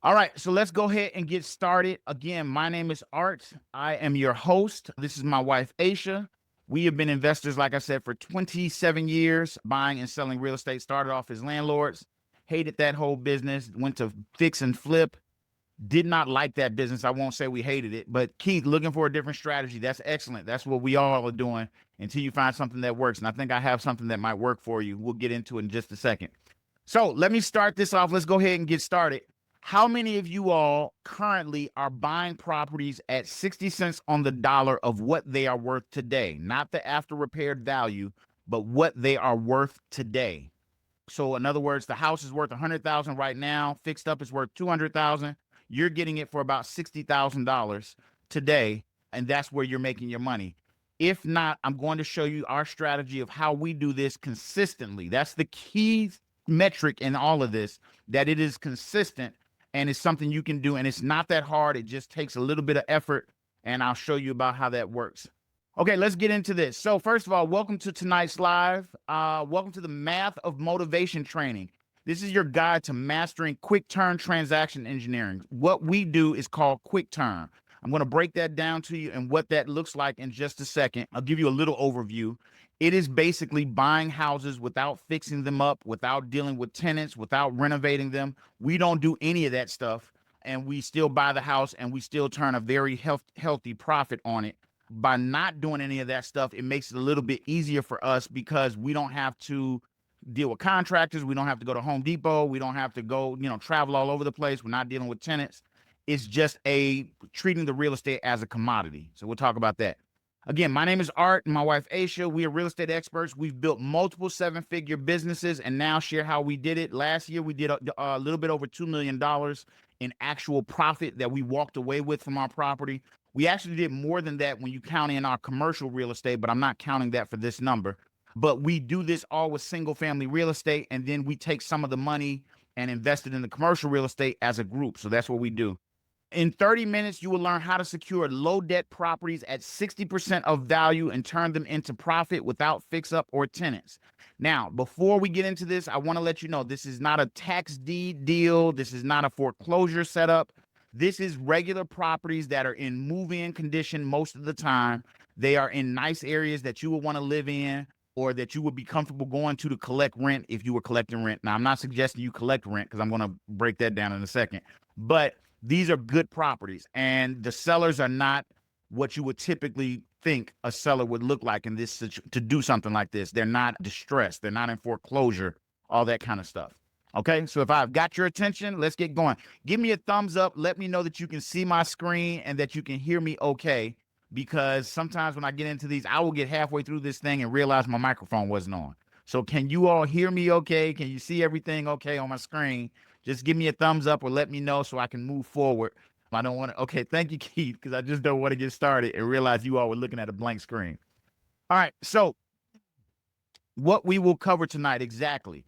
All right, so let's go ahead and get started. Again, my name is Art. I am your host. This is my wife, Aisha. We have been investors, like I said, for 27 years, buying and selling real estate. Started off as landlords, hated that whole business, went to fix and flip, did not like that business. I won't say we hated it, but Keith, looking for a different strategy. That's excellent. That's what we all are doing until you find something that works. And I think I have something that might work for you. We'll get into it in just a second. So let me start this off. Let's go ahead and get started. How many of you all currently are buying properties at 60 cents on the dollar of what they are worth today? Not the after repaired value, but what they are worth today. So in other words, the house is worth 100,000 right now, fixed up is worth 200,000. You're getting it for about $60,000 today, and that's where you're making your money. If not, I'm going to show you our strategy of how we do this consistently. That's the key metric in all of this, that it is consistent and it's something you can do, and it's not that hard. It just takes a little bit of effort, and I'll show you about how that works. Okay, let's get into this. So first of all, welcome to tonight's live. Welcome to the Math of Motivation training. This is your guide to mastering QuickTurn transaction engineering. What we do is called QuickTurn. I'm going to break that down to you and what that looks like in just a second. I'll give you a little overview. It is basically buying houses without fixing them up, without dealing with tenants, without renovating them. We don't do any of that stuff, and we still buy the house and we still turn a very healthy profit on it. By not doing any of that stuff, it makes it a little bit easier for us because we don't have to deal with contractors. We don't have to go to Home Depot. We don't have to go, travel all over the place. We're not dealing with tenants. It's just treating the real estate as a commodity. So we'll talk about that. Again, my name is Art and my wife, Aisha. We are real estate experts. We've built multiple seven-figure businesses and now share how we did it. Last year, we did a little bit over $2 million in actual profit that we walked away with from our property. We actually did more than that when you count in our commercial real estate, but I'm not counting that for this number. But we do this all with single family real estate, and then we take some of the money and invest it in the commercial real estate as a group. So that's what we do. In 30 minutes, you will learn how to secure low debt properties at 60% of value and turn them into profit without fix up or tenants. Now, before we get into this, I want to let you know this is not a tax deed deal. This is not a foreclosure setup. This is regular properties that are in move-in condition most of the time. They are in nice areas that you would want to live in or that you would be comfortable going to collect rent if you were collecting rent. Now, I'm not suggesting you collect rent because I'm going to break that down in a second. But these are good properties, and the sellers are not what you would typically think a seller would look like in this to do something like this. They're not distressed. They're not in foreclosure, all that kind of stuff. Okay, so if I've got your attention, let's get going. Give me a thumbs up. Let me know that you can see my screen and that you can hear me okay, because sometimes when I get into these, I will get halfway through this thing and realize my microphone wasn't on. So can you all hear me okay? Can you see everything okay on my screen? Just give me a thumbs up or let me know so I can move forward. I don't want to. Okay, thank you, Keith, because I just don't want to get started and realize you all were looking at a blank screen. All right, so what we will cover tonight exactly.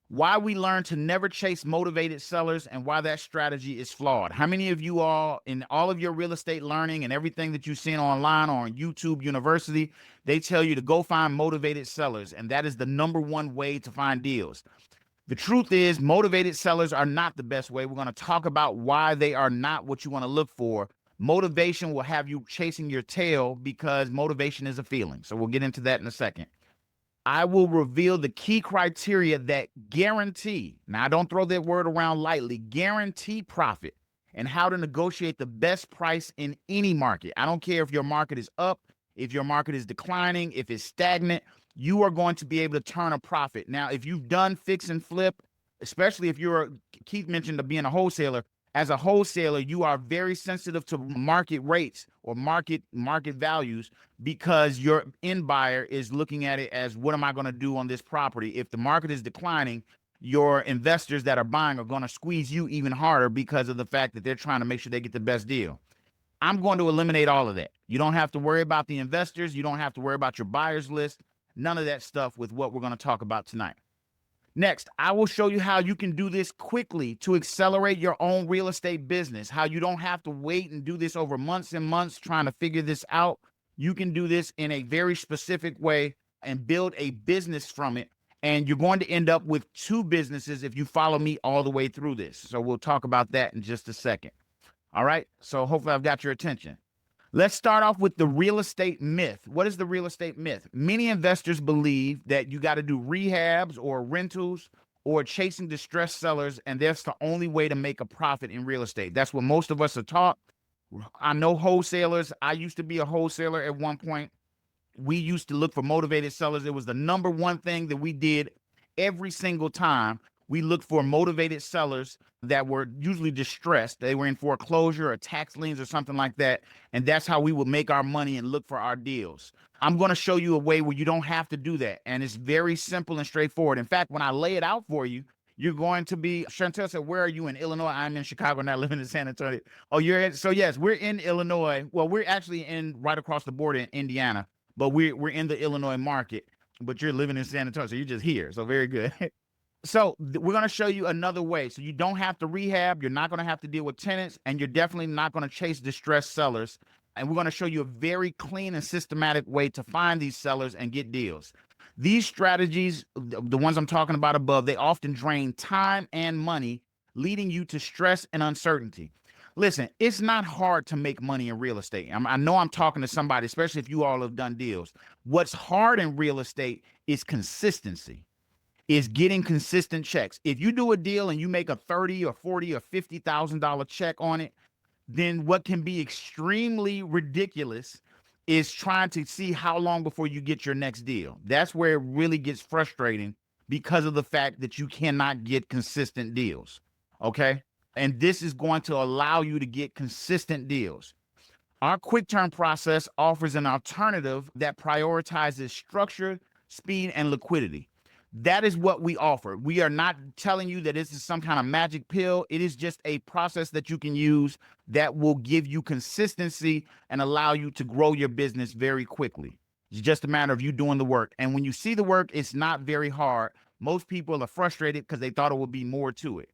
Why we learn to never chase motivated sellers and why that strategy is flawed. How many of you all, in all of your real estate learning and everything that you've seen online or on YouTube University, they tell you to go find motivated sellers, and that is the number one way to find deals. The truth is, motivated sellers are not the best way. We're going to talk about why they are not what you want to look for. Motivation will have you chasing your tail because motivation is a feeling. So we'll get into that in a second. I will reveal the key criteria that guarantee, now don't throw that word around lightly, guarantee profit and how to negotiate the best price in any market. I don't care if your market is up, if your market is declining, if it's stagnant, you are going to be able to turn a profit. Now, if you've done fix and flip, especially if Keith mentioned being a wholesaler, as a wholesaler, you are very sensitive to market rates or market values because your end buyer is looking at it as, what am I going to do on this property? If the market is declining, your investors that are buying are going to squeeze you even harder because of the fact that they're trying to make sure they get the best deal. I'm going to eliminate all of that. You don't have to worry about the investors. You don't have to worry about your buyers list. None of that stuff with what we're going to talk about tonight. Next, I will show you how you can do this quickly to accelerate your own real estate business, how you don't have to wait and do this over months and months trying to figure this out. You can do this in a very specific way and build a business from it And you're going to end up with two businesses if you follow me all the way through this. So we'll talk about that in just a second. All right. So hopefully I've got your attention. Let's start off with the real estate myth. What is the real estate myth? Many investors believe that you got to do rehabs or rentals or chasing distressed sellers, and that's the only way to make a profit in real estate. That's what most of us are taught. I know wholesalers. I used to be a wholesaler at one point. We used to look for motivated sellers. It was the number one thing that we did every single time. We looked for motivated sellers that were usually distressed. They were in foreclosure or tax liens or something like that. And that's how we would make our money and look for our deals. I'm going to show you a way where you don't have to do that. And it's very simple and straightforward. In fact, when I lay it out for you, you're going to be, Chantel said, where are you in Illinois? I'm in Chicago, not living in San Antonio. Oh, you're in, so yes, we're in Illinois. Well, we're actually in right across the border in Indiana, but we're in the Illinois market, but you're living in San Antonio. So you're just here. So very good. So we're going to show you another way. So you don't have to rehab. You're not going to have to deal with tenants, and you're definitely not going to chase distressed sellers. And we're going to show you a very clean and systematic way to find these sellers and get deals. These strategies, the ones I'm talking about above, they often drain time and money, leading you to stress and uncertainty. Listen, it's not hard to make money in real estate. I know I'm talking to somebody, especially if you all have done deals. What's hard in real estate is consistency. Is getting consistent checks. If you do a deal and you make a $30 or $40 or $50,000 check on it, then what can be extremely ridiculous is trying to see how long before you get your next deal. That's where it really gets frustrating because of the fact that you cannot get consistent deals. Okay. And this is going to allow you to get consistent deals. Our QuickTurn process offers an alternative that prioritizes structure, speed, and liquidity. That is what we offer. We are not telling you that this is some kind of magic pill. It is just a process that you can use that will give you consistency and allow you to grow your business very quickly. It's just a matter of you doing the work. And when you see the work, it's not very hard. Most people are frustrated because they thought it would be more to it.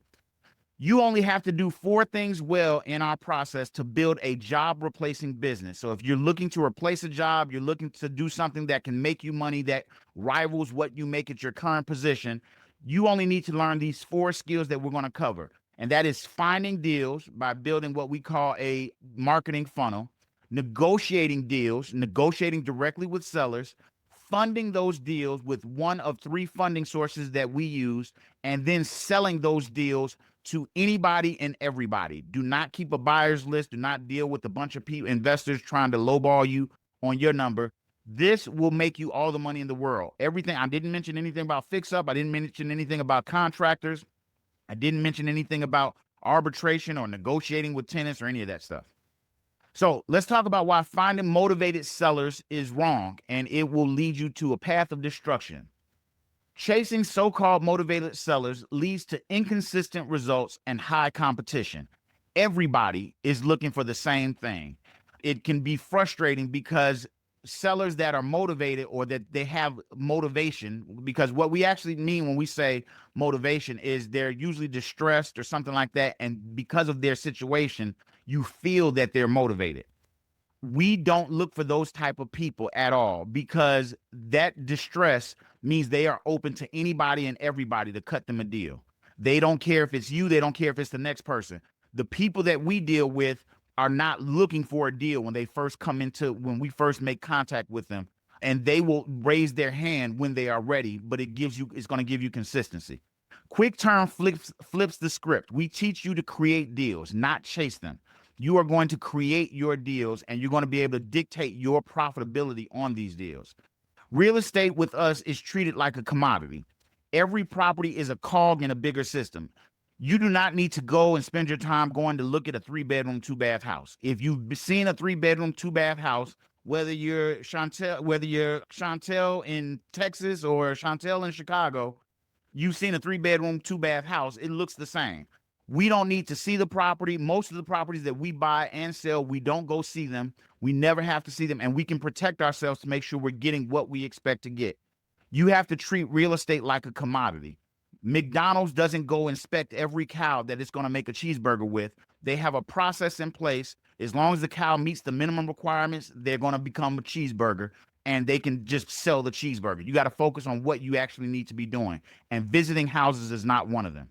You only have to do 4 things well in our process to build a job replacing business. So if you're looking to replace a job, you're looking to do something that can make you money that rivals what you make at your current position, you only need to learn these 4 skills that we're going to cover. And that is finding deals by building what we call a marketing funnel, negotiating deals, negotiating directly with sellers, funding those deals with one of 3 funding sources that we use, and then selling those deals to anybody and everybody. Do not keep a buyer's list. Do not deal with a bunch of people, investors trying to lowball you on your number. This will make you all the money in the world. Everything. I didn't mention anything about fix up. I didn't mention anything about contractors. I didn't mention anything about arbitration or negotiating with tenants or any of that stuff. So let's talk about why finding motivated sellers is wrong, and it will lead you to a path of destruction. Chasing so-called motivated sellers leads to inconsistent results and high competition. Everybody is looking for the same thing. It can be frustrating because sellers that are motivated or that they have motivation, because what we actually mean when we say motivation is they're usually distressed or something like that. And because of their situation, you feel that they're motivated. We don't look for those type of people at all, because that distress means they are open to anybody and everybody to cut them a deal. They don't care if it's you. They don't care if it's the next person. The people that we deal with are not looking for a deal when we first make contact with them, and they will raise their hand when they are ready, but it's going to give you consistency. QuickTurn flips the script. We teach you to create deals, not chase them. You are going to create your deals, and you're going to be able to dictate your profitability on these deals. Real estate with us is treated like a commodity. Every property is a cog in a bigger system. You do not need to go and spend your time going to look at a 3-bedroom, 2-bath house. If you've seen a 3-bedroom, 2-bath house, whether you're Chantel in Texas or Chantel in Chicago, you've seen a 3-bedroom, 2-bath house. It looks the same. We don't need to see the property. Most of the properties that we buy and sell, we don't go see them. We never have to see them, and we can protect ourselves to make sure we're getting what we expect to get. You have to treat real estate like a commodity. McDonald's doesn't go inspect every cow that it's going to make a cheeseburger with. They have a process in place. As long as the cow meets the minimum requirements, they're going to become a cheeseburger. and they can just sell the cheeseburger. You got to focus on what you actually need to be doing. And visiting houses is not one of them.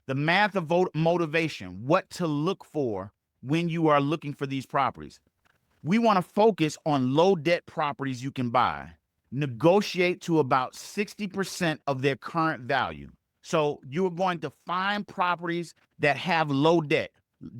The math of motivation, what to look for when you are looking for these properties. We want to focus on low debt properties you can buy. Negotiate to about 60% of their current value. So you're going to find properties that have low debt.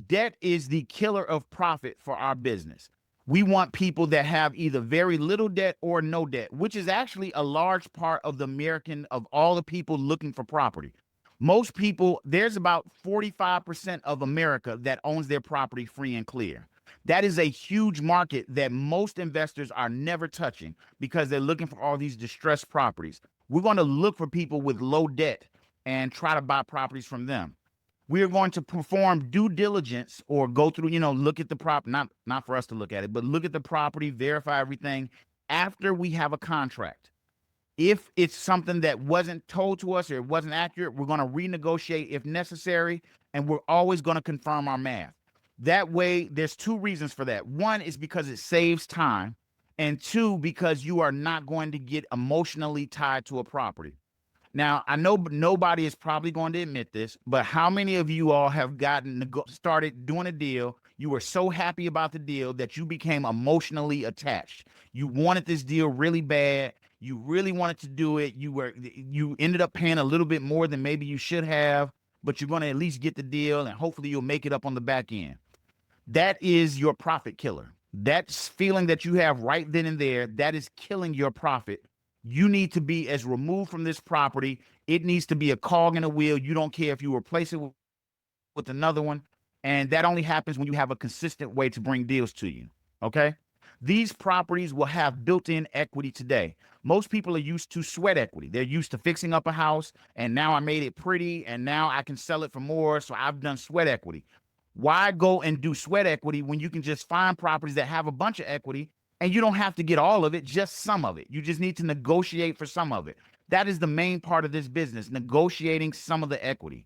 Debt is the killer of profit for our business. We want people that have either very little debt or no debt, which is actually a large part of of all the people looking for property. Most people, there's about 45% of America that owns their property free and clear. That is a huge market that most investors are never touching because they're looking for all these distressed properties. We're going to look for people with low debt and try to buy properties from them. We are going to perform due diligence or go through, look at the prop, not for us to look at it, but look at the property, verify everything after we have a contract. If it's something that wasn't told to us or it wasn't accurate, we're going to renegotiate if necessary, and we're always going to confirm our math. That way, there's two reasons for that. One is because it saves time, and two, because you are not going to get emotionally tied to a property. Now, I know nobody is probably going to admit this, but how many of you all have started doing a deal? You were so happy about the deal that you became emotionally attached. You wanted this deal really bad. You really wanted to do it. You ended up paying a little bit more than maybe you should have, but you're going to at least get the deal, and hopefully you'll make it up on the back end. That is your profit killer. That feeling that you have right then and there, that is killing your profit. You need to be as removed from this property. It needs to be a cog in a wheel. You don't care if you replace it with another one. And that only happens when you have a consistent way to bring deals to you. Okay. These properties will have built-in equity today. Most people are used to sweat equity. They're used to fixing up a house, and now I made it pretty, and now I can sell it for more. So I've done sweat equity. Why go and do sweat equity when you can just find properties that have a bunch of equity and you don't have to get all of it, just some of it? You just need to negotiate for some of it. That is the main part of this business, negotiating some of the equity.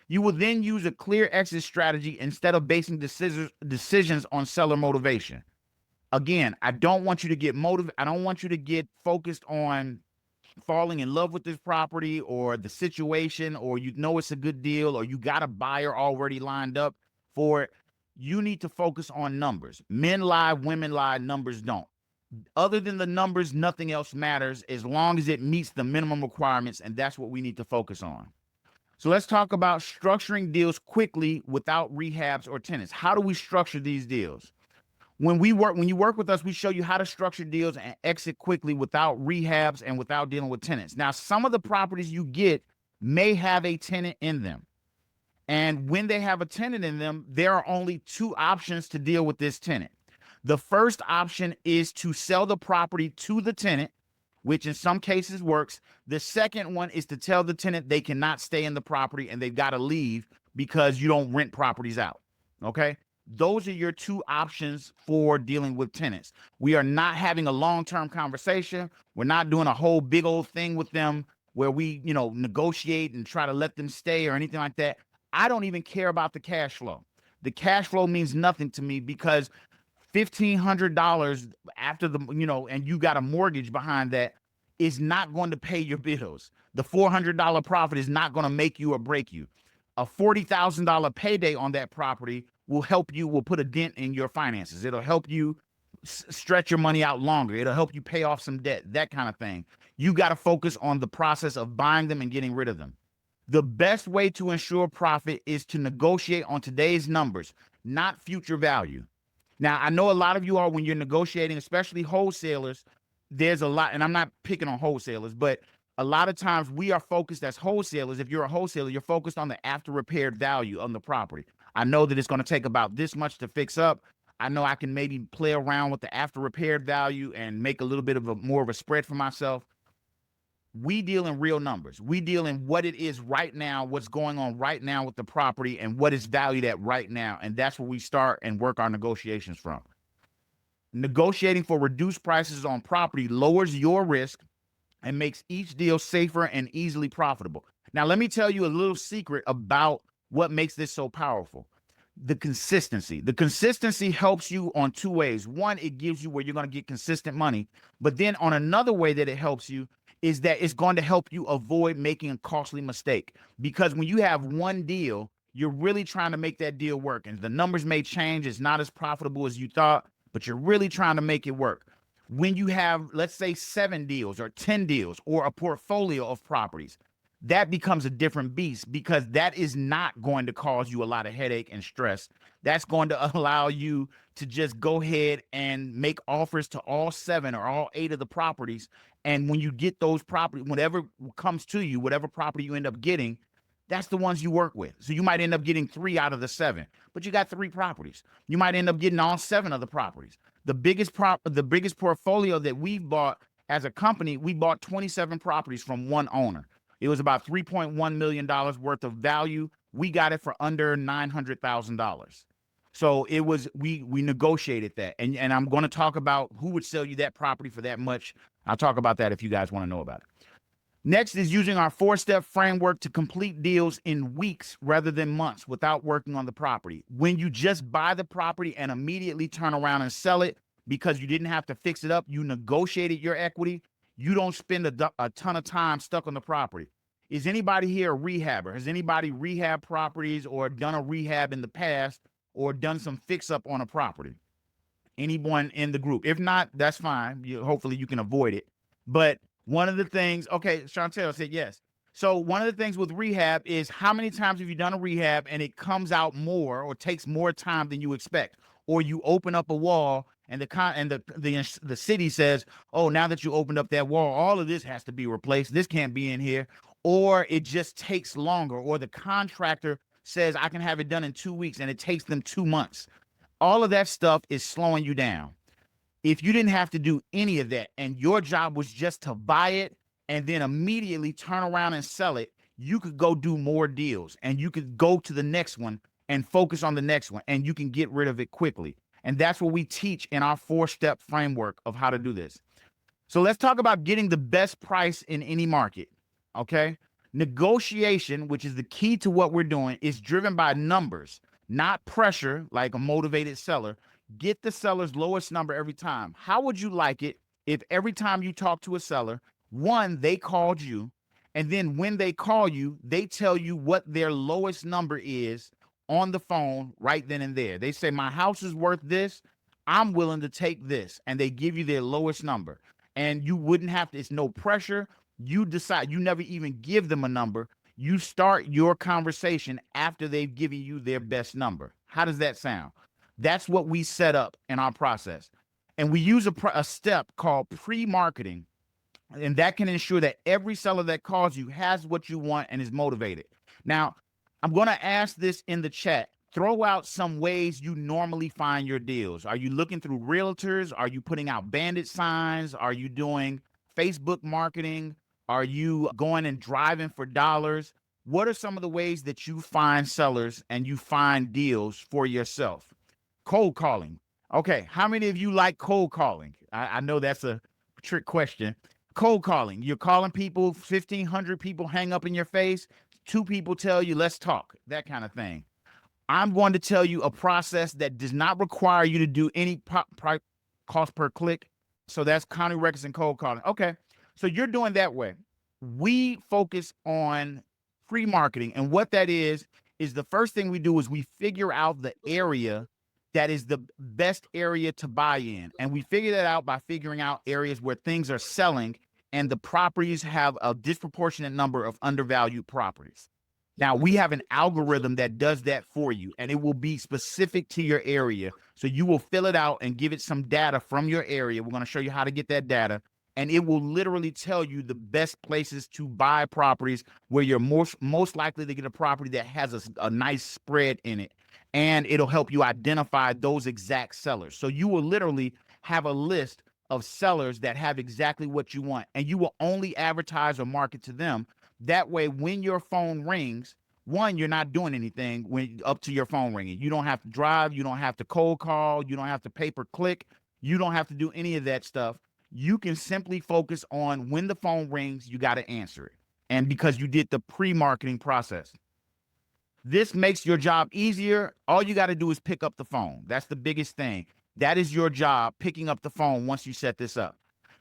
You will then use a clear exit strategy instead of basing decisions on seller motivation. Again, I don't want you to get motivated. I don't want you to get focused on falling in love with this property or the situation, or it's a good deal, or you got a buyer already lined up for it. You need to focus on numbers. Men lie, women lie, numbers don't. Other than the numbers, nothing else matters as long as it meets the minimum requirements, and that's what we need to focus on. So let's talk about structuring deals quickly without rehabs or tenants. How do we structure these deals? When you work with us, we show you how to structure deals and exit quickly without rehabs and without dealing with tenants. Now, some of the properties you get may have a tenant in them. And when they have a tenant in them, there are only two options to deal with this tenant. The first option is to sell the property to the tenant, which in some cases works. The second one is to tell the tenant they cannot stay in the property and they've got to leave because you don't rent properties out. Okay? Those are your two options for dealing with tenants. We are not having a long-term conversation. We're not doing a whole big old thing with them where we, negotiate and try to let them stay or anything like that. I don't even care about the cash flow. The cash flow means nothing to me because $1,500 after and you got a mortgage behind that is not going to pay your bills. The $400 profit is not going to make you or break you. A $40,000 payday on that property will put a dent in your finances. It'll help you stretch your money out longer. It'll help you pay off some debt, that kind of thing. You got to focus on the process of buying them and getting rid of them. The best way to ensure profit is to negotiate on today's numbers, not future value. Now, I know a lot of you are, when you're negotiating, especially wholesalers, there's a lot, and I'm not picking on wholesalers, but a lot of times we are focused as wholesalers. If you're a wholesaler, you're focused on the after repaired value on the property. I know that it's going to take about this much to fix up. I know I can maybe play around with the after repaired value and make a little bit of more of a spread for myself. We deal in real numbers. We deal in what it is right now, what's going on right now with the property, and what is valued at right now. And that's where we start and work our negotiations from. Negotiating for reduced prices on property lowers your risk and makes each deal safer and easily profitable. Now, let me tell you a little secret about what makes this so powerful. The consistency. The consistency helps you on two ways. One, it gives you where you're going to get consistent money. But then on another way that it helps you is that it's going to help you avoid making a costly mistake. Because when you have one deal, you're really trying to make that deal work. And the numbers may change. It's not as profitable as you thought, but you're really trying to make it work. When you have, let's say, 7 deals or 10 deals or a portfolio of properties, that becomes a different beast, because that is not going to cause you a lot of headache and stress. That's going to allow you to just go ahead and make offers to all 7 or all 8 of the properties. And when you get those properties, whatever comes to you, whatever property you end up getting, that's the ones you work with. So you might end up getting 3 out of the 7, but you got 3 properties. You might end up getting all 7 of the properties. The biggest portfolio that we've bought as a company, we bought 27 properties from one owner. It was about $3.1 million worth of value. We got it for under $900,000. So it was, we negotiated that. And I'm going to talk about who would sell you that property for that much. I'll talk about that if you guys want to know about it. Next is using our 4-step framework to complete deals in weeks rather than months without working on the property. When you just buy the property and immediately turn around and sell it because you didn't have to fix it up, you negotiated your equity, you don't spend a ton of time stuck on the property. Is anybody here a rehabber? Has anybody rehab properties or done a rehab in the past or done some fix up on a property? Anyone in the group? If not, that's fine. Hopefully you can avoid it. But one of the things, okay, Chantel said yes. So one of the things with rehab is, how many times have you done a rehab and it comes out more or takes more time than you expect? Or you open up a wall and the city says, oh, now that you opened up that wall, all of this has to be replaced. This can't be in here. Or it just takes longer. Or the contractor says, I can have it done in 2 weeks, and it takes them 2 months. All of that stuff is slowing you down. If you didn't have to do any of that and your job was just to buy it and then immediately turn around and sell it, you could go do more deals and you could go to the next one and focus on the next one, and you can get rid of it quickly. And that's what we teach in our 4-step framework of how to do this. So let's talk about getting the best price in any market. Okay. Negotiation, which is the key to what we're doing, is driven by numbers, not pressure like a motivated seller. Get the seller's lowest number every time. How would you like it if every time you talk to a seller, one, they called you, and then when they call you, they tell you what their lowest number is on the phone right then and there. They say, my house is worth this. I'm willing to take this. And they give you their lowest number. And you wouldn't have to, it's no pressure. You decide, you never even give them a number. You start your conversation after they've given you their best number. How does that sound? That's what we set up in our process. And we use a step called pre-marketing. And that can ensure that every seller that calls you has what you want and is motivated. Now, I'm going to ask this in the chat. Throw out some ways you normally find your deals. Are you looking through realtors? Are you putting out bandit signs? Are you doing Facebook marketing? Are you going and driving for dollars? What are some of the ways that you find sellers and you find deals for yourself? Cold calling. Okay, how many of you like cold calling? I know that's a trick question. Cold calling. You're calling people, 1,500 people hang up in your face. 2 people tell you, let's talk, that kind of thing. I'm going to tell you a process that does not require you to do any cost per click. So that's county records and cold calling. Okay, so you're doing that way. We focus on pre-marketing. And what that is the first thing we do is we figure out the area that is the best area to buy in. And we figure that out by figuring out areas where things are selling and the properties have a disproportionate number of undervalued properties. Now, we have an algorithm that does that for you, and it will be specific to your area. So you will fill it out and give it some data from your area. We're going to show you how to get that data, and it will literally tell you the best places to buy properties where you're most likely to get a property that has a nice spread in it. And it'll help you identify those exact sellers. So you will literally have a list of sellers that have exactly what you want, and you will only advertise or market to them. That way, when your phone rings, one, you're not doing anything when up to your phone ringing. You don't have to drive. You don't have to cold call. You don't have to pay per click. You don't have to do any of that stuff. You can simply focus on when the phone rings, you got to answer it. And because you did the pre-marketing process. This makes your job easier. All you got to do is pick up the phone. That's the biggest thing. That is your job, picking up the phone once you set this up.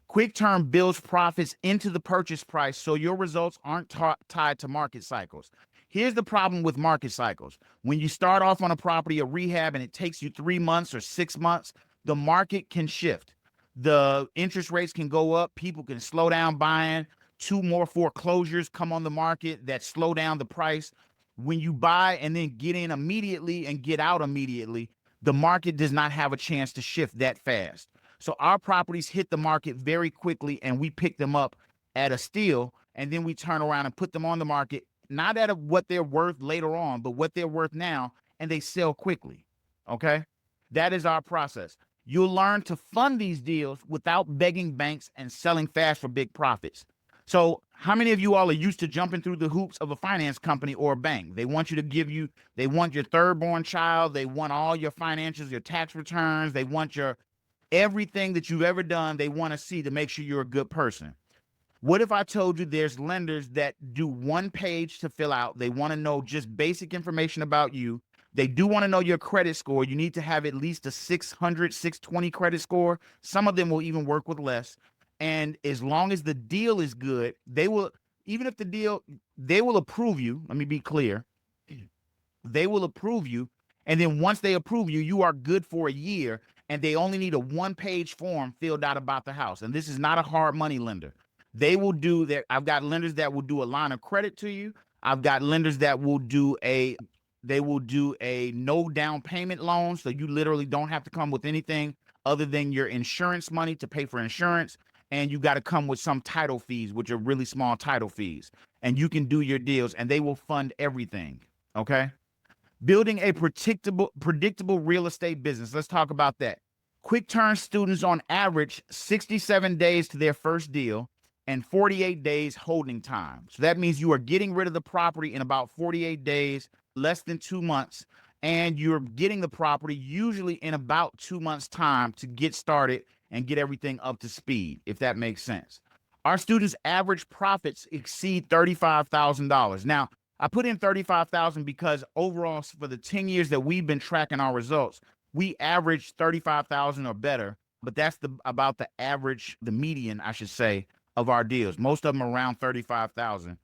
QuickTurn builds profits into the purchase price so your results aren't tied to market cycles. Here's the problem with market cycles. When you start off on a property, a rehab, and it takes you 3 months or 6 months, the market can shift. The interest rates can go up. People can slow down buying. Two more foreclosures come on the market that slow down the price. When you buy and then get in immediately and get out immediately, the market does not have a chance to shift that fast. So our properties hit the market very quickly and we pick them up at a steal, and then we turn around and put them on the market, not at what they're worth later on, but what they're worth now, and they sell quickly. Okay? That is our process. You'll learn to fund these deals without begging banks and selling fast for big profits. So, how many of you all are used to jumping through the hoops of a finance company or a bank? They want you to they want your third born child, they want all your financials, your tax returns, they want your everything that you've ever done, they want to see to make sure you're a good person. What if I told you there's lenders that do one page to fill out? They want to know just basic information about you. They do want to know your credit score. You need to have at least a 600, 620 credit score. Some of them will even work with less. And as long as the deal is good, they will, even if the deal, they will approve you. Let me be clear. They will approve you. And then once they approve you, you are good for a year. And they only need a one-page form filled out about the house. And this is not a hard money lender. They will do that. I've got lenders that will do a line of credit to you. I've got lenders that will do a no down payment loan. So you literally don't have to come with anything other than your insurance money to pay for insurance. And you got to come with some title fees, which are really small title fees. And you can do your deals and they will fund everything. Okay. Building a predictable real estate business. Let's talk about that. QuickTurn students on average 67 days to their first deal and 48 days holding time. So that means you are getting rid of the property in about 48 days, less than 2 months, and you're getting the property usually in about 2 months' time to get started and get everything up to speed, if that makes sense. Our students' average profits exceed $35,000. Now, I put in 35,000 because overall for the 10 years that we've been tracking our results, we averaged 35,000 or better, but that's about the average, the median, I should say, of our deals. Most of them are around 35,000.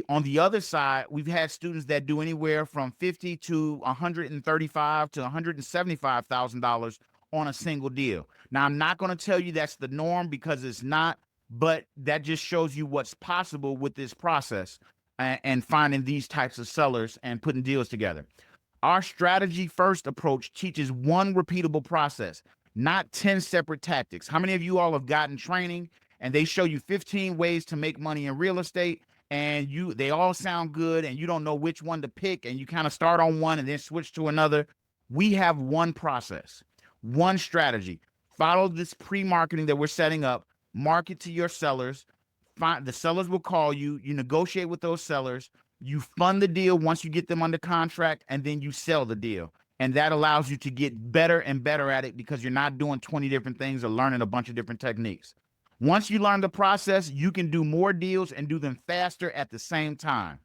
On the other side, we've had students that do anywhere from 50 to 135 to $175,000 on a single deal. Now, I'm not going to tell you that's the norm because it's not, but that just shows you what's possible with this process and finding these types of sellers and putting deals together. Our strategy first approach teaches one repeatable process, not 10 separate tactics. How many of you all have gotten training and they show you 15 ways to make money in real estate and they all sound good and you don't know which one to pick and you kind of start on one and then switch to another? We have one process, one strategy. Follow this pre-marketing that we're setting up, market to your sellers. The sellers will call you, you negotiate with those sellers, you fund the deal once you get them under contract, and then you sell the deal. And that allows you to get better and better at it because you're not doing 20 different things or learning a bunch of different techniques. Once you learn the process, you can do more deals and do them faster at the same time.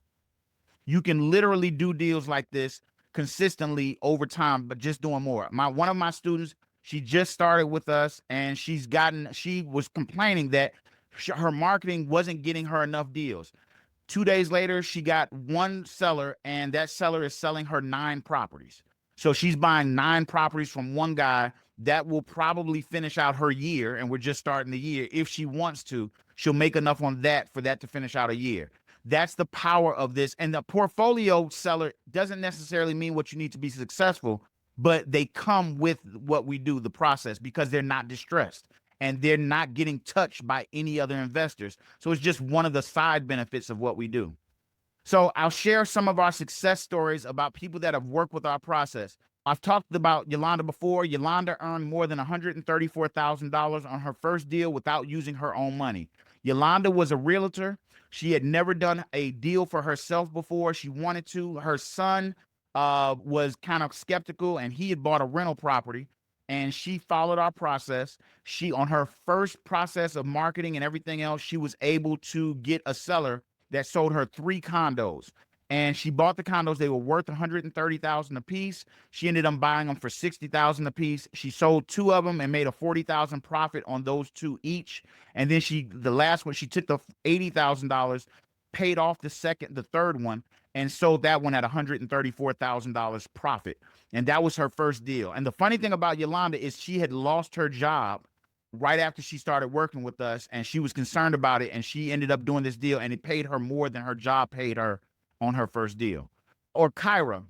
You can literally do deals like this consistently over time, but just doing more. One of my students, she just started with us and she was complaining that her marketing wasn't getting her enough deals. 2 days later, she got one seller, and that seller is selling her 9 properties. So she's buying 9 properties from one guy. That will probably finish out her year, and we're just starting the year. If she wants to, she'll make enough on that for that to finish out a year. That's the power of this. And the portfolio seller doesn't necessarily mean what you need to be successful, but they come with what we do, the process, because they're not distressed. And they're not getting touched by any other investors. So it's just one of the side benefits of what we do. So I'll share some of our success stories about people that have worked with our process. I've talked about Yolanda before. Yolanda earned more than $134,000 on her first deal without using her own money. Yolanda was a realtor. She had never done a deal for herself before. She wanted to. Her son was kind of skeptical, and he had bought a rental property. And she followed our process. On her first process of marketing and everything else, she was able to get a seller that sold her 3 condos. And she bought the condos. They were worth 130,000 a piece. She ended up buying them for 60,000 a piece. She sold two of them and made a 40,000 profit on those two each. And then the last one, she took the $80,000, paid off the third one, and sold that one at $134,000 profit. And that was her first deal. And the funny thing about Yolanda is she had lost her job right after she started working with us, and she was concerned about it, and she ended up doing this deal, and it paid her more than her job paid her on her first deal. Or Kyra.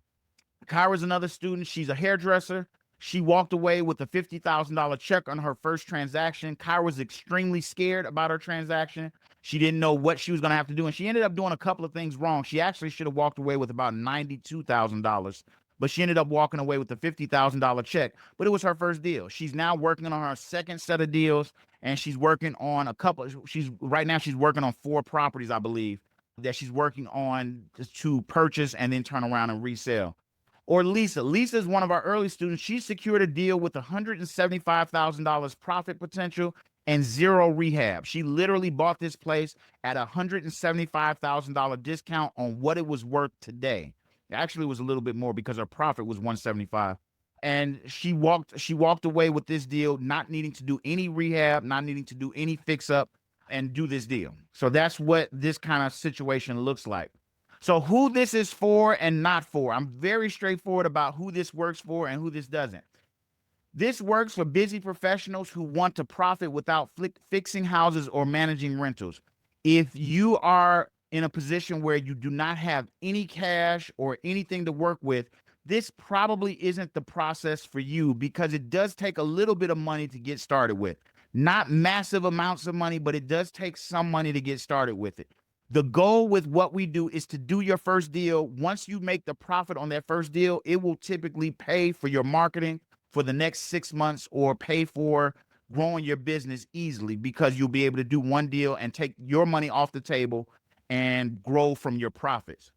Kyra's another student. She's a hairdresser. She walked away with a $50,000 check on her first transaction. Kyra was extremely scared about her transaction. She didn't know what she was going to have to do, and she ended up doing a couple of things wrong. She actually should have walked away with about $92,000, but she ended up walking away with a $50,000 check. But it was her first deal. She's now working on her second set of deals, and she's working on right now she's working on 4 properties, I believe, that she's working on to purchase and then turn around and resell. Or Lisa. Lisa is one of our early students. She secured a deal with $175,000 profit potential and 0 rehab. She literally bought this place at a $175,000 discount on what it was worth today. It actually was a little bit more because her profit was $175,000. And she walked away with this deal, not needing to do any rehab, not needing to do any fix up, and do this deal. So that's what this kind of situation looks like. So who this is for and not for, I'm very straightforward about who this works for and who this doesn't. This works for busy professionals who want to profit without fixing houses or managing rentals. If you are in a position where you do not have any cash or anything to work with, this probably isn't the process for you, because it does take a little bit of money to get started with. Not massive amounts of money, but it does take some money to get started with it. The goal with what we do is to do your first deal. Once you make the profit on that first deal, it will typically pay for your marketing for the next 6 months, or pay for growing your business easily, because you'll be able to do one deal and take your money off the table and grow from your profits.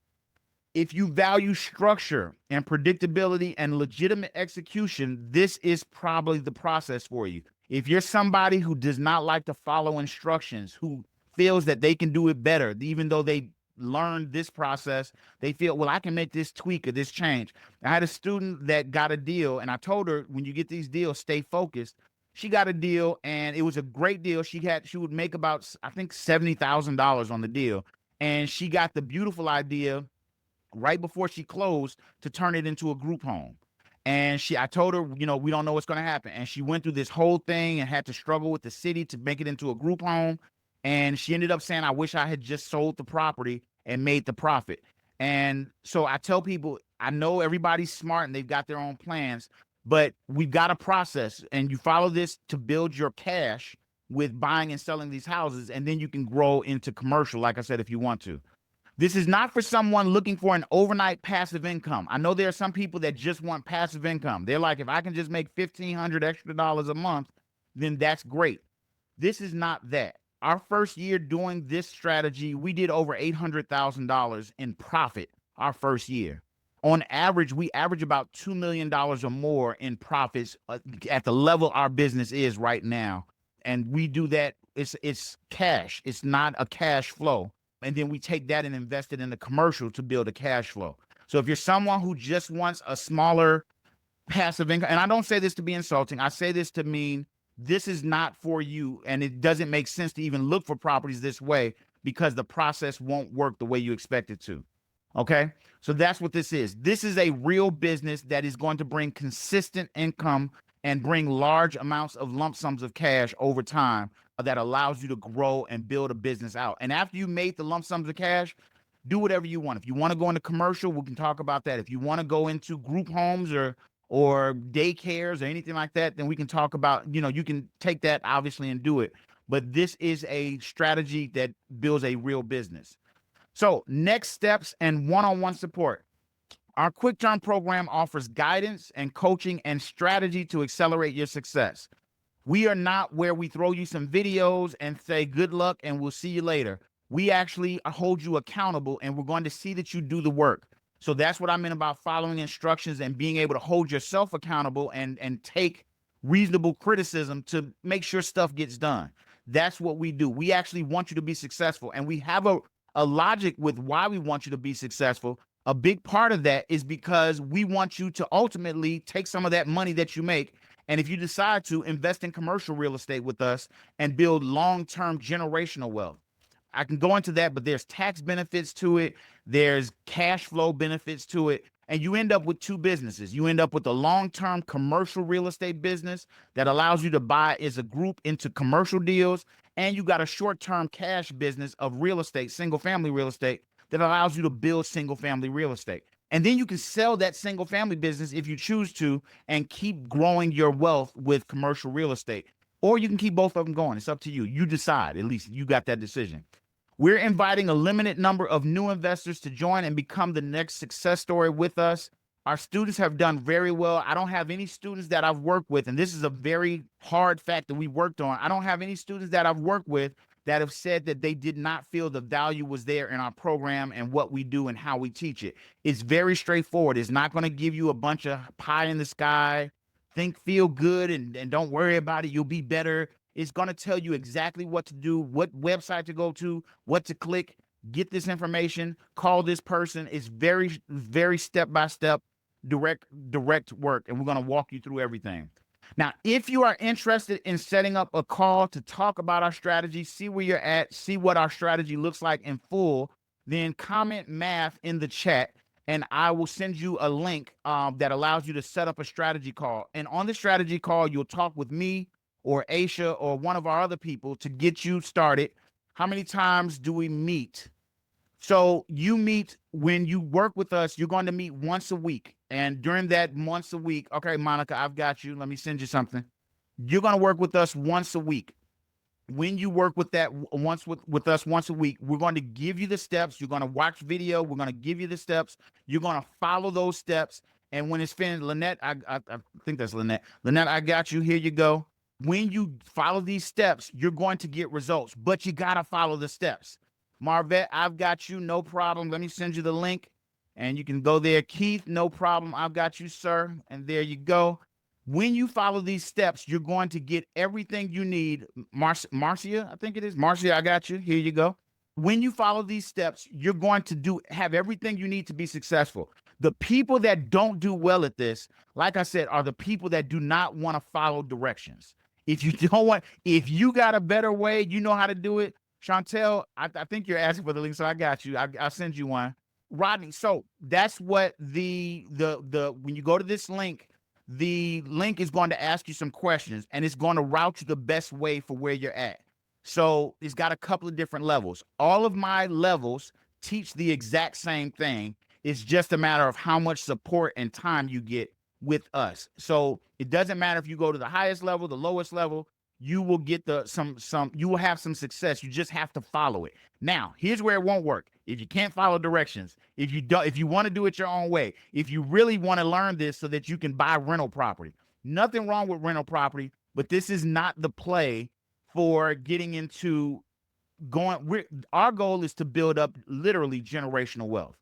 If you value structure and predictability and legitimate execution, this is probably the process for you. If you're somebody who does not like to follow instructions, who feels that they can do it better, even though they learned this process, they feel, well, I can make this tweak or this change. I had a student that got a deal, and I told her, when you get these deals, stay focused. She got a deal, and it was a great deal. She would make about, I think, $70,000 on the deal. And she got the beautiful idea right before she closed to turn it into a group home. And I told her, we don't know what's going to happen. And she went through this whole thing and had to struggle with the city to make it into a group home. And she ended up saying, I wish I had just sold the property and made the profit. And so I tell people, I know everybody's smart and they've got their own plans, but we've got a process, and you follow this to build your cash with buying and selling these houses. And then you can grow into commercial, like I said, if you want to. This is not for someone looking for an overnight passive income. I know there are some people that just want passive income. They're like, if I can just make $1,500 extra a month, then that's great. This is not that. Our first year doing this strategy, we did over $800,000 in profit our first year. On average, we average about $2 million or more in profits at the level our business is right now. And we do that, it's cash. It's not a cash flow. And then we take that and invest it in the commercial to build a cash flow. So if you're someone who just wants a smaller passive income, and I don't say this to be insulting, I say this to mean this is not for you, and it doesn't make sense to even look for properties this way, because the process won't work the way you expect it to. Okay? So that's what this is. This is a real business that is going to bring consistent income and bring large amounts of lump sums of cash over time that allows you to grow and build a business out. And after you made the lump sums of cash, do whatever you want. If you want to go into commercial, we can talk about that. If you want to go into group homes or daycares or anything like that, then we can talk about, you can take that obviously and do it. But this is a strategy that builds a real business. So next steps and one-on-one support. Our QuickTurn program offers guidance and coaching and strategy to accelerate your success. We are not where we throw you some videos and say, good luck and we'll see you later. We actually hold you accountable, and we're going to see that you do the work. So that's what I meant about following instructions and being able to hold yourself accountable and take reasonable criticism to make sure stuff gets done. That's what we do. We actually want you to be successful. And we have a logic with why we want you to be successful. A big part of that is because we want you to ultimately take some of that money that you make. And if you decide to invest in commercial real estate with us and build long-term generational wealth, I can go into that, but there's tax benefits to it. There's cash flow benefits to it. And you end up with two businesses. You end up with a long-term commercial real estate business that allows you to buy as a group into commercial deals. And you got a short-term cash business of real estate, single family real estate, that allows you to build single family real estate. And then you can sell that single family business if you choose to and keep growing your wealth with commercial real estate. Or you can keep both of them going. It's up to you. You decide. At least you got that decision. We're inviting a limited number of new investors to join and become the next success story with us. Our students have done very well. I don't have any students that I've worked with, and this is a very hard fact that we worked on. I don't have any students that I've worked with that have said that they did not feel the value was there in our program and what we do and how we teach it. It's very straightforward. It's not going to give you a bunch of pie in the sky, feel good, and don't worry about it. You'll be better. It's going to tell you exactly what to do, what website to go to, what to click, get this information, call this person. It's very, very step-by-step, direct work, and we're going to walk you through everything. Now, if you are interested in setting up a call to talk about our strategy, see where you're at, see what our strategy looks like in full, then comment math in the chat, and I will send you a link that allows you to set up a strategy call. And on the strategy call, you'll talk with me or Aisha or one of our other people to get you started. How many times do we meet? So you meet when you work with us, you're going to meet once a week. And during that once a week, okay, Monica, I've got you. Let me send you something. You're going to work with us once a week. When you work with that with us once a week, we're going to give you the steps. You're going to watch video. We're going to give you the steps. You're going to follow those steps. And when it's finished, Lynette, I think that's Lynette. Lynette, I got you. Here you go. When you follow these steps, you're going to get results, but you got to follow the steps. Marvette, I've got you. No problem. Let me send you the link and you can go there. Keith, no problem. I've got you, sir. And there you go. When you follow these steps, you're going to get everything you need. Marcia, I think it is. Marcia, I got you. Here you go. When you follow these steps, you're going to have everything you need to be successful. The people that don't do well at this, like I said, are the people that do not want to follow directions. If you got a better way, you know how to do it. Chantel, I think you're asking for the link, so I got you. I'll send you one. Rodney, so that's what when you go to this link, the link is going to ask you some questions, and it's going to route you the best way for where you're at. So it's got a couple of different levels. All of my levels teach the exact same thing. It's just a matter of how much support and time you get with us. So it doesn't matter if you go to the highest level, the lowest level, you will get you will have some success. You just have to follow it. Now, here's where it won't work. If you can't follow directions, if you want to do it your own way, if you really want to learn this so that you can buy rental property, nothing wrong with rental property, but this is not the play for getting into our goal is to build up literally generational wealth.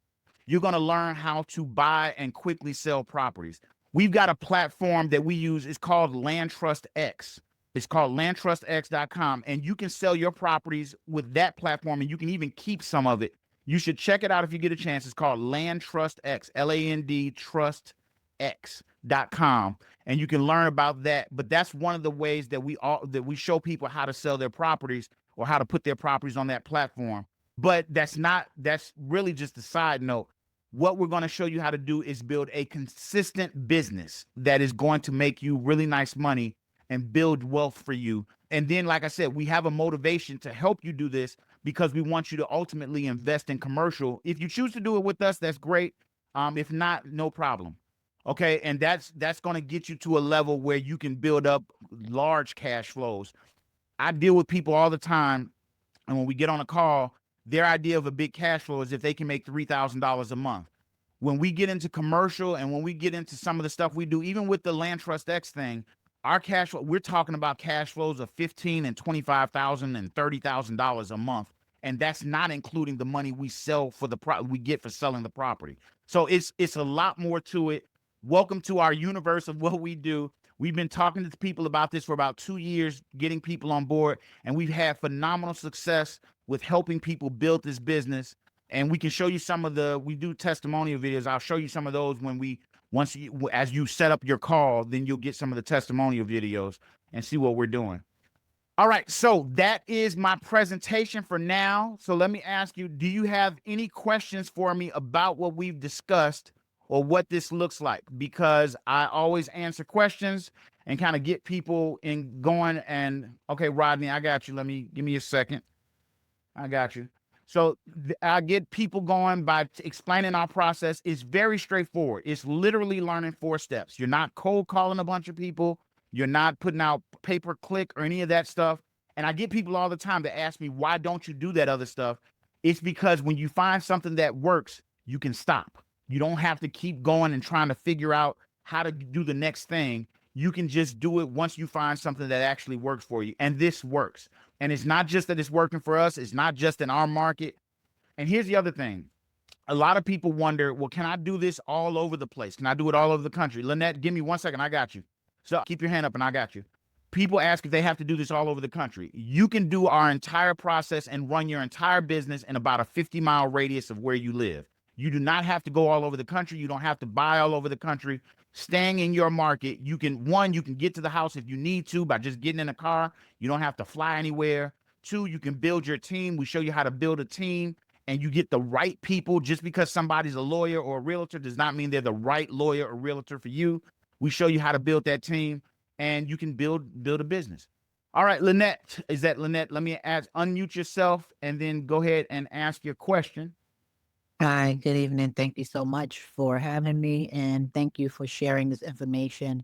You're going to learn how to buy and quickly sell properties. We've got a platform that we use. It's called Land Trust X. It's called landtrustx.com, and you can sell your properties with that platform, and you can even keep some of it. You should check it out if you get a chance. It's called Land Trust X, LAND Trust X.com, and you can learn about that. But that's one of the ways that we show people how to sell their properties or how to put their properties on that platform. But that's really just a side note. What we're going to show you how to do is build a consistent business that is going to make you really nice money and build wealth for you. And then, like I said, we have a motivation to help you do this because we want you to ultimately invest in commercial. If you choose to do it with us, that's great. If not, no problem. Okay, and that's going to get you to a level where you can build up large cash flows. I deal with people all the time, and when we get on a call, their idea of a big cash flow is if they can make $3,000 a month. When we get into commercial and when we get into some of the stuff we do, even with the Land Trust X thing, our cash flow, we're talking about cash flows of $15,000 and $25,000 and $30,000 a month, and that's not including the money we sell for we get for selling the property. So it's a lot more to it. Welcome to our universe of what we do. We've been talking to people about this for about 2 years, getting people on board, and we've had phenomenal success with helping people build this business. And we can show you some of we do testimonial videos. I'll show you some of those as you set up your call, then you'll get some of the testimonial videos and see what we're doing. All right, so that is my presentation for now. So let me ask you, do you have any questions for me about what we've discussed or what this looks like? Because I always answer questions and kind of get people in going. And okay, Rodney, I got you. Give me a second. I got you. So I get people going by explaining our process. It's very straightforward. It's literally learning 4 steps. You're not cold calling a bunch of people. You're not putting out pay-per-click or any of that stuff. And I get people all the time to ask me, why don't you do that other stuff? It's because when you find something that works, you can stop. You don't have to keep going and trying to figure out how to do the next thing. You can just do it once you find something that actually works for you. And this works. And it's not just that it's working for us. It's not just in our market. And here's the other thing. A lot of people wonder, well, can I do this all over the place? Can I do it all over the country? Lynette, give me 1 second. I got you. So keep your hand up and I got you. People ask if they have to do this all over the country. You can do our entire process and run your entire business in about a 50-mile radius of where you live. You do not have to go all over the country. You don't have to buy all over the country. Staying in your market, you can get to the house if you need to by just getting in a car. You don't have to fly anywhere. 2, you can build your team. We show you how to build a team, and you get the right people. Just because somebody's a lawyer or a realtor does not mean they're the right lawyer or realtor for you. We show you how to build that team, and you can build a business. All right, Lynette, is that Lynette? Let me unmute yourself and then go ahead and ask your question. Hi, good evening. Thank you so much for having me, and thank you for sharing this information,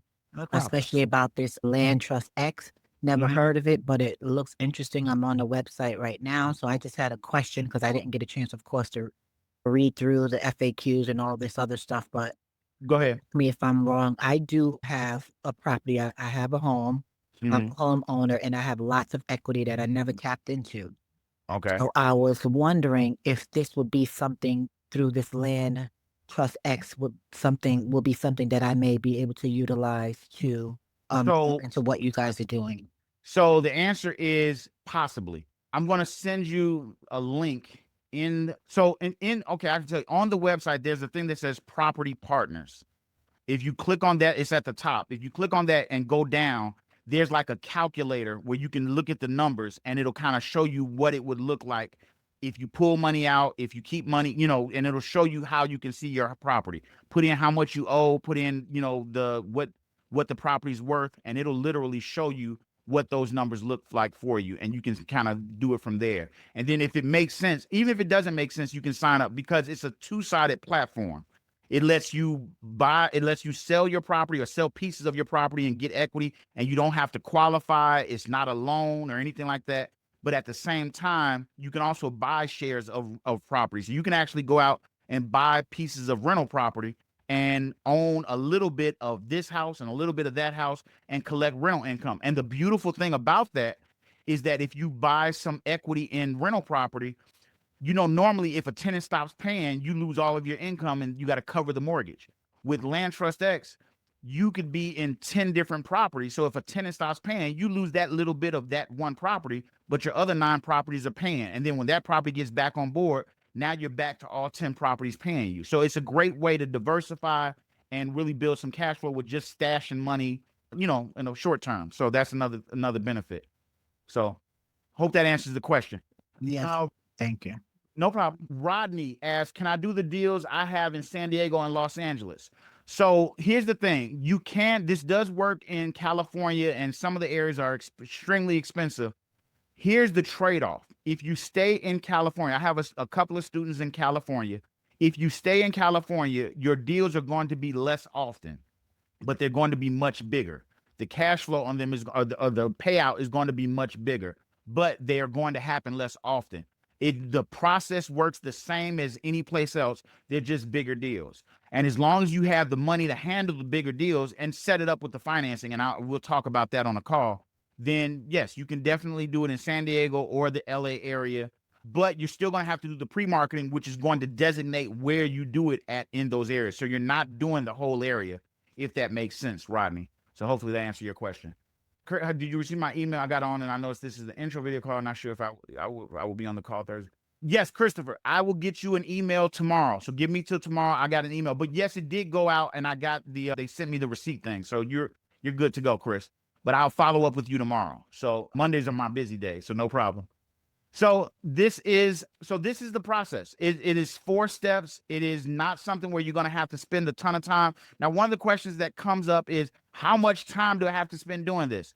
especially about this Land Trust X. Never heard of it, but it looks interesting. I'm on the website right now, so I just had a question because I didn't get a chance, of course, to read through the FAQs and all this other stuff, but Go ahead. me if I'm wrong. I do have a property. I have a home. I'm a homeowner, and I have lots of equity that I never tapped into. Okay. So I was wondering if this would be something through this Land Trust X will be something that I may be able to utilize to into what you guys are doing. So the answer is possibly. I'm going to send you a link okay, I can tell you on the website, there's a thing that says property partners. If you click on that, it's at the top. If you click on that and go down, there's like a calculator where you can look at the numbers and it'll kind of show you what it would look like if you pull money out, if you keep money, and it'll show you how you can see your property. Put in how much you owe, put in, what the property's worth, and it'll literally show you what those numbers look like for you, and you can kind of do it from there. And then if it makes sense, even if it doesn't make sense, you can sign up because it's a 2-sided platform. It lets you sell your property or sell pieces of your property and get equity, and you don't have to qualify. It's not a loan or anything like that. But at the same time, you can also buy shares of property. So you can actually go out and buy pieces of rental property and own a little bit of this house and a little bit of that house and collect rental income. And the beautiful thing about that is that if you buy some equity in rental property, normally if a tenant stops paying, you lose all of your income and you got to cover the mortgage. With Land Trust X, you could be in 10 different properties. So if a tenant stops paying, you lose that little bit of that one property, but your other 9 properties are paying. And then when that property gets back on board, now you're back to all 10 properties paying you. So it's a great way to diversify and really build some cash flow with just stashing money, in a short term. So that's another benefit. So hope that answers the question. Yes. Thank you. No problem. Rodney asks, can I do the deals I have in San Diego and Los Angeles? So here's the thing. This does work in California, and some of the areas are extremely expensive. Here's the trade-off. If you stay in California, I have a couple of students in California. If you stay in California, your deals are going to be less often, but they're going to be much bigger. The cash flow on them or the payout is going to be much bigger, but they are going to happen less often. The process works the same as any place else. They're just bigger deals. And as long as you have the money to handle the bigger deals and set it up with the financing, and we'll talk about that on a call, then yes, you can definitely do it in San Diego or the LA area, but you're still going to have to do the pre-marketing, which is going to designate where you do it in those areas. So you're not doing the whole area, if that makes sense, Rodney. So hopefully that answered your question. Did you receive my email? I got on and I noticed this is the intro video call. I'm not sure if I will be on the call Thursday. Yes, Christopher, I will get you an email tomorrow. So give me till tomorrow. I got an email, but yes, it did go out and I got they sent me the receipt thing. So you're good to go, Chris. But I'll follow up with you tomorrow. So Mondays are my busy days, so no problem. So this is the process. It is 4 steps. It is not something where you're going to have to spend a ton of time. Now, one of the questions that comes up is how much time do I have to spend doing this?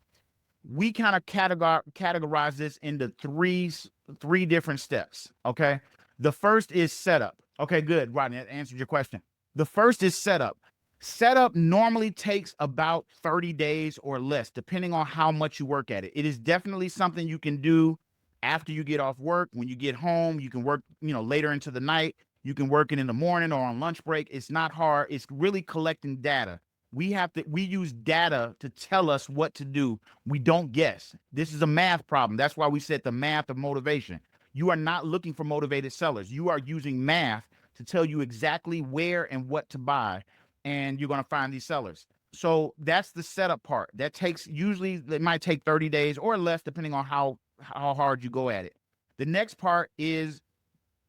We kind of categorize this into three different steps. Okay. The first is setup. Okay, good. Rodney, that answered your question. The first is setup. Setup normally takes about 30 days or less, depending on how much you work at it. It is definitely something you can do after you get off work. When you get home, you can work, later into the night. You can work it in the morning or on lunch break. It's not hard. It's really collecting data. We use data to tell us what to do. We don't guess. This is a math problem. That's why we said the math of motivation. You are not looking for motivated sellers. You are using math to tell you exactly where and what to buy, and you're going to find these sellers. So that's the setup part. That usually it might take 30 days or less, depending on how hard you go at it. The next part is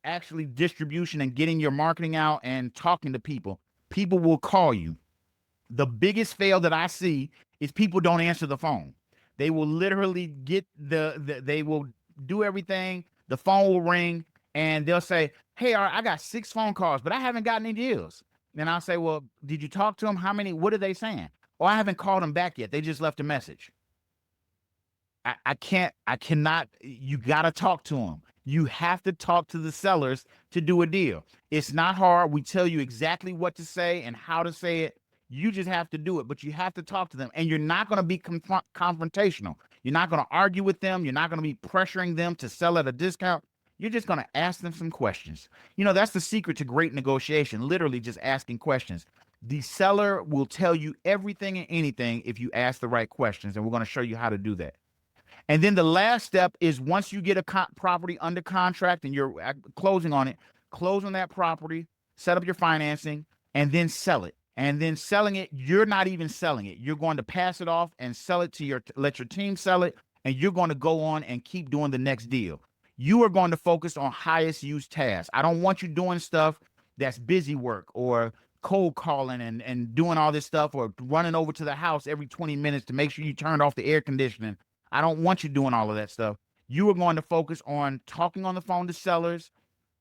actually distribution and getting your marketing out and talking to people. People will call you. The biggest fail that I see is people don't answer the phone. They will literally get they will do everything. The phone will ring and they'll say, "Hey, I got 6 phone calls, but I haven't gotten any deals." And I'll say, "Well, did you talk to them? How many? What are they saying?" "Oh, I haven't called them back yet. They just left a message." I cannot, you got to talk to them. You have to talk to the sellers to do a deal. It's not hard. We tell you exactly what to say and how to say it. You just have to do it, but you have to talk to them. And you're not going to be confrontational. You're not going to argue with them. You're not going to be pressuring them to sell at a discount. You're just going to ask them some questions. That's the secret to great negotiation, literally just asking questions. The seller will tell you everything and anything if you ask the right questions, and we're going to show you how to do that. And then the last step is once you get a property under contract and you're closing on it, close on that property, set up your financing, and then sell it. And then selling it, you're not even selling it. You're going to pass it off and sell it let your team sell it, and you're going to go on and keep doing the next deal. You are going to focus on highest use tasks. I don't want you doing stuff that's busy work or cold calling and doing all this stuff or running over to the house every 20 minutes to make sure you turned off the air conditioning. I don't want you doing all of that stuff. You are going to focus on talking on the phone to sellers,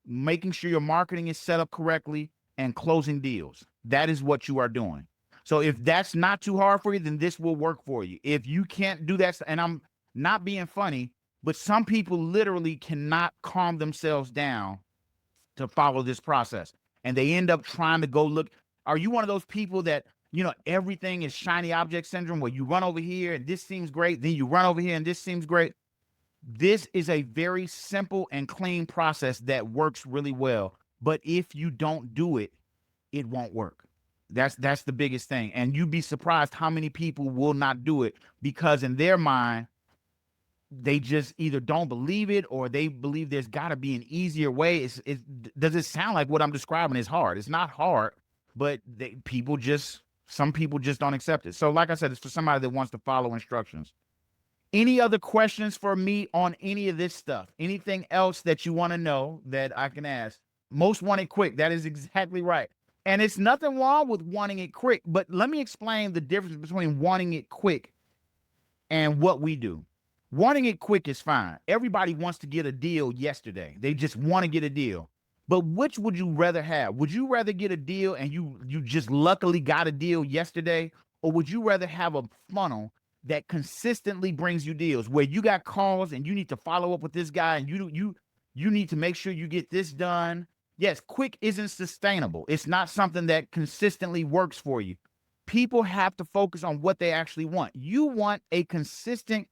making sure your marketing is set up correctly, and closing deals. That is what you are doing. So if that's not too hard for you, then this will work for you. If you can't do that, and I'm not being funny, but some people literally cannot calm themselves down to follow this process. And they end up trying to go look. Are you one of those people that everything is shiny object syndrome where you run over here and this seems great, then you run over here and this seems great? This is a very simple and clean process that works really well. But if you don't do it, it won't work. That's the biggest thing. And you'd be surprised how many people will not do it because in their mind, they just either don't believe it or they believe there's got to be an easier way. Does it sound like what I'm describing is hard? It's not hard, but some people just don't accept it. So like I said, it's for somebody that wants to follow instructions. Any other questions for me on any of this stuff? Anything else that you want to know that I can ask? Most want it quick. That is exactly right. And it's nothing wrong with wanting it quick, but let me explain the difference between wanting it quick and what we do. Wanting it quick is fine. Everybody wants to get a deal yesterday. They just want to get a deal. But which would you rather have? Would you rather get a deal and you just luckily got a deal yesterday? Or would you rather have a funnel that consistently brings you deals where you got calls and you need to follow up with this guy and you need to make sure you get this done? Yes, quick isn't sustainable. It's not something that consistently works for you. People have to focus on what they actually want. You want a consistent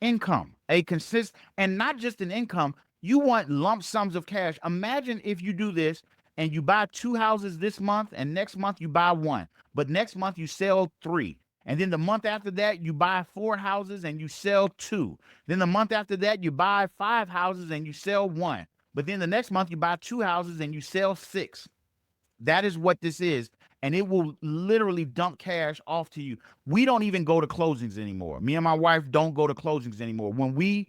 income, and not just an income. You want lump sums of cash. Imagine if you do this and you buy 2 houses this month and next month you buy 1, but next month you sell 3. And then the month after that, you buy 4 houses and you sell 2. Then the month after that, you buy 5 houses and you sell 1. But then the next month you buy 2 houses and you sell 6. That is what this is. and it will literally dump cash off to you. We don't even go to closings anymore. Me and my wife don't go to closings anymore. When we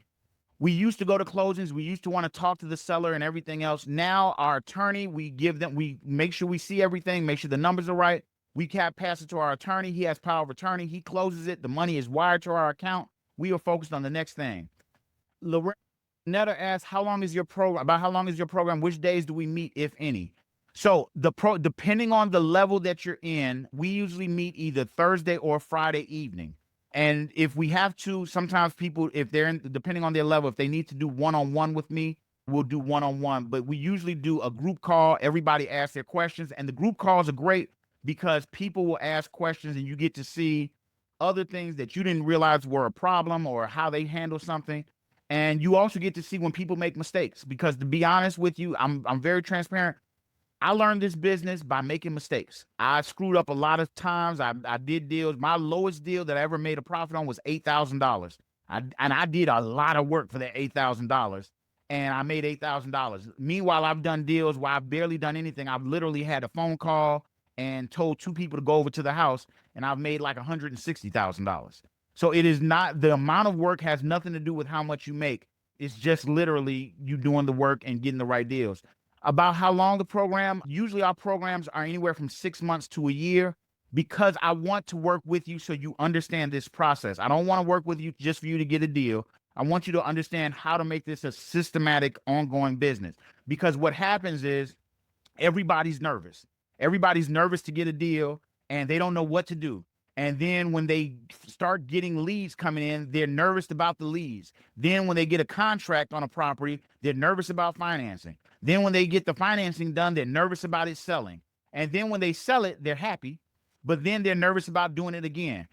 used to go to closings, we used to want to talk to the seller and everything else. Now our attorney, we make sure we see everything, make sure the numbers are right. We can't pass it to our attorney. He has power of attorney. He closes it. The money is wired to our account. We are focused on the next thing. Loretta asked, "How long is your program? About how long is your program? Which days do we meet, if any?" So depending on the level that you're in, we usually meet either Thursday or Friday evening. And if we have to, sometimes people, if they're in, depending on their level, if they need to do one-on-one with me, we'll do one-on-one. But we usually do a group call. Everybody asks their questions, and the group calls are great because people will ask questions, and you get to see other things that you didn't realize were a problem or how they handle something. And you also get to see when people make mistakes, because to be honest with you, I'm very transparent. I learned this business by making mistakes. I screwed up a lot of times. I did deals. My lowest deal that I ever made a profit on was $8,000. I did a lot of work for that $8,000, and I made $8,000. Meanwhile, I've done deals where I've barely done anything. I've literally had a phone call and told two people to go over to the house, and I've made like $160,000. So it is not, the amount of work has nothing to do with how much you make. It's just literally you doing the work and getting the right deals. About how long the program, usually our programs are anywhere from 6 months to a year, because I want to work with you so you understand this process. I don't want to work with you just for you to get a deal. I want you to understand how to make this a systematic, ongoing business. Because what happens is everybody's nervous. Everybody's nervous to get a deal, and they don't know what to do. And then when they start getting leads coming in, they're nervous about the leads. Then when they get a contract on a property, they're nervous about financing. Then when they get the financing done, they're nervous about it selling. And then when they sell it, they're happy, but then they're nervous about doing it again.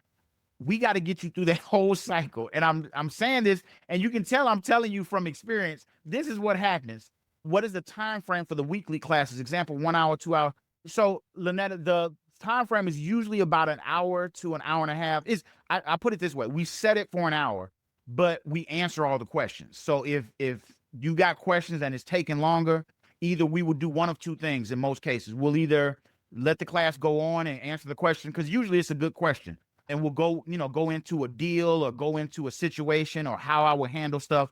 We got to get you through that whole cycle. And I'm saying this, and you can tell I'm telling you from experience. This is what happens. What is the time frame for the weekly classes? Example, 1 hour, 2 hour. So Lynetta, the time frame is usually about an hour to an hour and a half. Is I put it this way: we set it for an hour, but we answer all the questions. So if you got questions and it's taking longer, either we will do one of two things. In most cases, we'll either let the class go on and answer the question, because usually it's a good question, and we'll go into a deal or go into a situation or how I will handle stuff.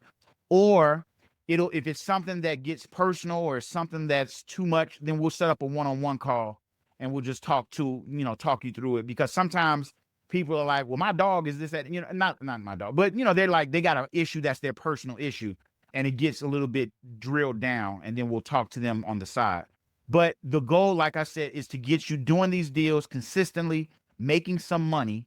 Or it'll, if it's something that gets personal or something that's too much, then we'll set up a one-on-one call and we'll just talk you through it. Because sometimes people are like, well, my dog is this, that, not my dog, but they're like, they got an issue that's their personal issue, and it gets a little bit drilled down, and then we'll talk to them on the side. But the goal, like I said, is to get you doing these deals consistently, making some money,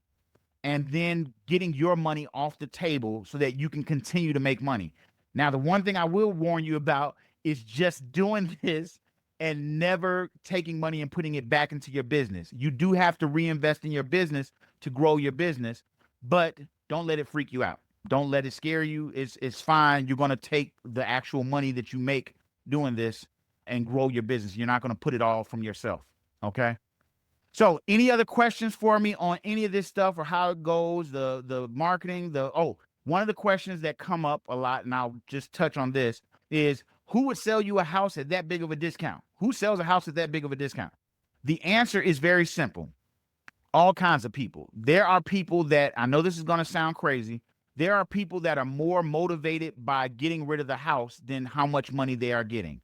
and then getting your money off the table so that you can continue to make money. Now, the one thing I will warn you about is just doing this and never taking money and putting it back into your business. You do have to reinvest in your business to grow your business, but don't let it freak you out. Don't let it scare you. It's fine. You're going to take the actual money that you make doing this and grow your business. You're not going to put it all from yourself. Okay? So, any other questions for me on any of this stuff or how it goes, the marketing, one of the questions that come up a lot, and I'll just touch on this, is who would sell you a house at that big of a discount? Who sells a house at that big of a discount? The answer is very simple. All kinds of people. There are people that, I know this is going to sound crazy, there are people that are more motivated by getting rid of the house than how much money they are getting.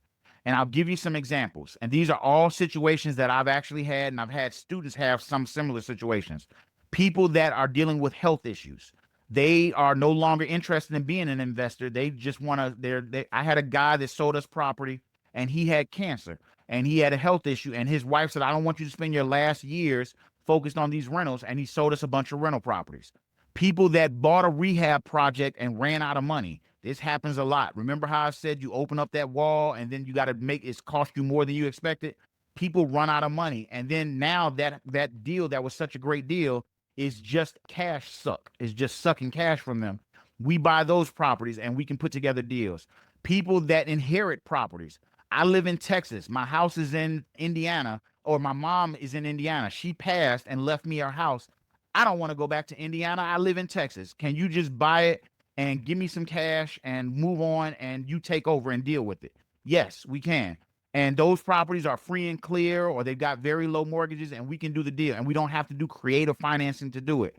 And I'll give you some examples. And these are all situations that I've actually had, and I've had students have some similar situations. People that are dealing with health issues. They are no longer interested in being an investor. They just want to, I had a guy that sold us property, and he had cancer and he had a health issue. And his wife said, I don't want you to spend your last years focused on these rentals. And he sold us a bunch of rental properties. People that bought a rehab project and ran out of money. This happens a lot. Remember how I said you open up that wall and then you got to make it cost you more than you expected? People run out of money. And then now that deal that was such a great deal is just cash suck. It's just sucking cash from them. We buy those properties and we can put together deals. People that inherit properties. I live in Texas. My house is in Indiana, or my mom is in Indiana. She passed and left me her house. I don't want to go back to Indiana. I live in Texas. Can you just buy it and give me some cash and move on, and you take over and deal with it? Yes, we can. And those properties are free and clear, or they've got very low mortgages, and we can do the deal. And we don't have to do creative financing to do it.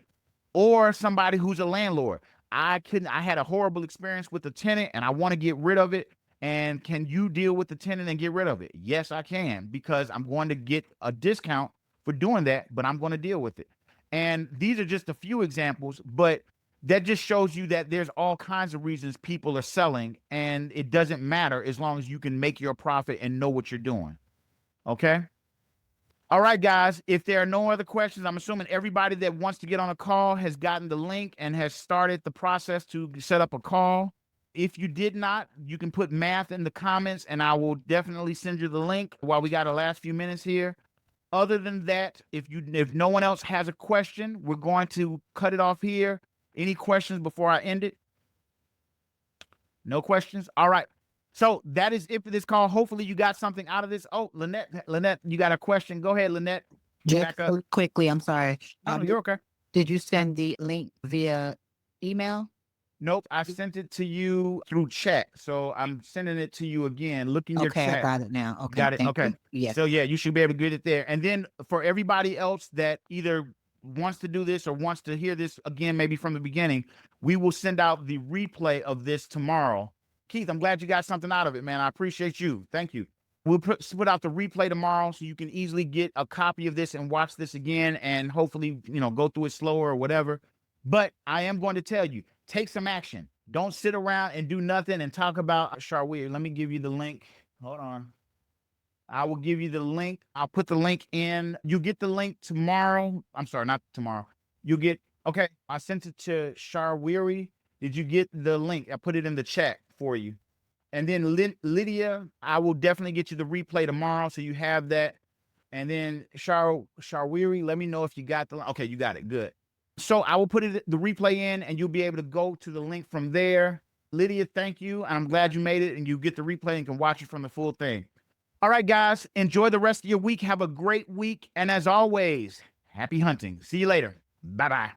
Or somebody who's a landlord. I had a horrible experience with the tenant and I want to get rid of it. And can you deal with the tenant and get rid of it? Yes, I can, because I'm going to get a discount for doing that, but I'm going to deal with it. And these are just a few examples, but that just shows you that there's all kinds of reasons people are selling, and it doesn't matter as long as you can make your profit and know what you're doing. Okay. All right, guys. If there are no other questions, I'm assuming everybody that wants to get on a call has gotten the link and has started the process to set up a call. If you did not, you can put math in the comments and I will definitely send you the link while we got the last few minutes here. Other than that, if no one else has a question, we're going to cut it off here. Any questions before I end it? No questions? All right. So that is it for this call. Hopefully you got something out of this. Oh, Lynette, you got a question. Go ahead, Lynette. Just Back up. quickly, I'm sorry. Oh, you're okay. Did you send the link via email? Nope, I sent it to you through chat. So I'm sending it to you again. Look in your Okay, I chat. got it now. Okay, Got it. thank Okay. you. Yes. So yeah, you should be able to get it there. And then for everybody else that either wants to do this or wants to hear this again, maybe from the beginning, we will send out the replay of this tomorrow. Keith, I'm glad you got something out of it, man. I appreciate you. Thank you. We'll put out the replay tomorrow so you can easily get a copy of this and watch this again and hopefully, go through it slower or whatever. But I am going to tell you, take some action. Don't sit around and do nothing and talk about Charweer. Let me give you the link. Hold on. I will give you the link. I'll put the link in. You get the link tomorrow. I'm sorry, not tomorrow. Okay, I sent it to Charweary. Did you get the link? I put it in the chat for you. And then Lydia, I will definitely get you the replay tomorrow so you have that. And then Charweary, let me know if you got the link. Okay, you got it. Good. So I will put the replay in and you'll be able to go to the link from there. Lydia, thank you. And I'm glad you made it and you get the replay and can watch it from the full thing. All right, guys, enjoy the rest of your week. Have a great week. And as always, happy hunting. See you later. Bye-bye.